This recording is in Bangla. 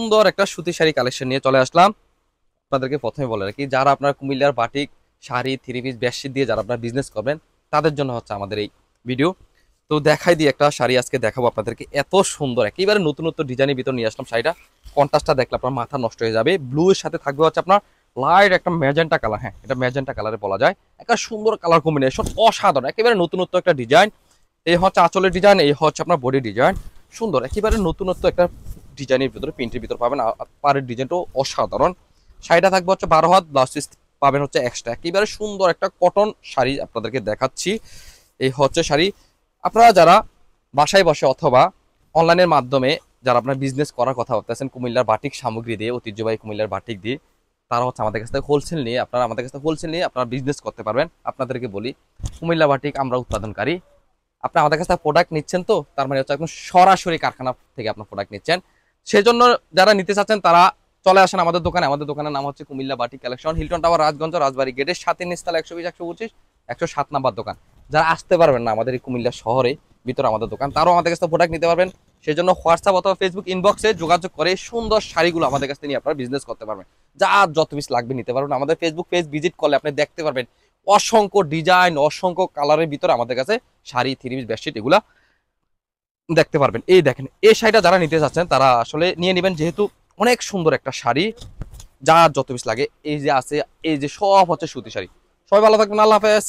সুন্দর একটা সুতি শাড়ি কালেকশন নিয়ে চলে আসলাম। আপনাদেরকে প্রথমে বলে রাখি, যারা আপনার কুমিল্লার batik sari three piece bedsheet দিয়ে যারা আপনারা বিজনেস করবেন তাদের জন্য হচ্ছে আমাদের এই ভিডিও। তো দেখাই দিই, একটা শাড়ি আজকে দেখাবো আপনাদেরকে, এত সুন্দর একেবারে নতুন নতুন ডিজাইনের ভিতর নিয়ে আসলাম শাড়িটা। কন্ট্রাস্টটা দেখলে আপনার মাথা নষ্ট হয়ে যাবে। ব্লু এর সাথে থাকবে হচ্ছে আপনার লাইট একটা ম্যাজেন্টা কালার। হ্যাঁ, এটা ম্যাজেন্টা কালারে বলা যায়। একটা সুন্দর কালার কম্বিনেশন, অসাধারণ একেবারে নতুনত্ব একটা ডিজাইন। এই হচ্ছে আঁচলের ডিজাইন, এই হচ্ছে আপনার বডি ডিজাইন। সুন্দর একেবারে নতুনত্ব একটা ডিজাইনের ভিতরে, প্রিন্টের ভিতর পাবেন। পাড়ের ডিজাইনটাও অসাধারণ। শাড়িটা থাকবে হচ্ছে 12 হাত, ব্লাউজ পিস পাবেন হচ্ছে এক্সট্রা। একেবারে সুন্দর একটা কটন শাড়ি আপনাদেরকে দেখাচ্ছি। এই হচ্ছে শাড়ি। আপনারা যারা বাসায় বসে অথবা অনলাইনের মাধ্যমে যারা আপনার বিজনেস করার কথা ভাবতেছেন কুমিল্লার বাটিক সামগ্রী দিয়ে, ঐতিহ্যবাহী কুমিল্লার বাটিক দিয়ে, তারা হচ্ছে আমাদের কাছ থেকে হোলসেল নিয়ে আপনারা বিজনেস করতে পারবেন। আপনাদেরকে বলি, কুমিল্লা বাটিক আমরা উৎপাদনকারী। আপনি আমাদের কাছ থেকে প্রোডাক্ট নিচ্ছেন, তো তার মানে হচ্ছে একদম সরাসরি কারখানা থেকে আপনার প্রোডাক্ট নিচ্ছেন। সেজন্য যারা নিতে চাচ্ছেন তারা চলে আসেন আমাদের দোকানে। আমাদের দোকানের নাম হচ্ছে Comilla batik collection, Hilton tower, Rajganj, Rajbari গেটের 7 নিচতলা, 120, 125, 107 নাম্বার দোকান। যারা আসতে পারবেন না আমাদের এই কুমিল্লা শহরে ভিতরে আমাদের দোকান, তারাও আমাদের কাছ থেকে প্রোডাক্ট নিতে পারবেন। সেই জন্য হোয়াটসঅ্যাপ অথবা ফেসবুক ইনবক্সে যোগাযোগ করে সুন্দর শাড়িগুলো আমাদের কাছ থেকে নিয়ে আপনারা বিজনেস করতে পারবেন। যা যত পিস লাগবে নিতে পারবেন। আমাদের ফেসবুক পেজ ভিজিট করলে আপনি দেখতে পারবেন অসংখ্য ডিজাইন, অসংখ্য কালারের ভিতরে আমাদের কাছে শাড়ি, থ্রি পিস, বেডশিট এগুলা দেখতে পারবেন। এই দেখেন, এই শাড়িটা যারা নিতে চাচ্ছেন তারা আসলে নিয়ে নেবেন, যেহেতু অনেক সুন্দর একটা শাড়ি। যা যত পিস লাগে এই যে আছে, এই যে সব হচ্ছে সুতি শাড়ি। সবাই ভালো থাকবেন, আল্লাহ হাফেজ।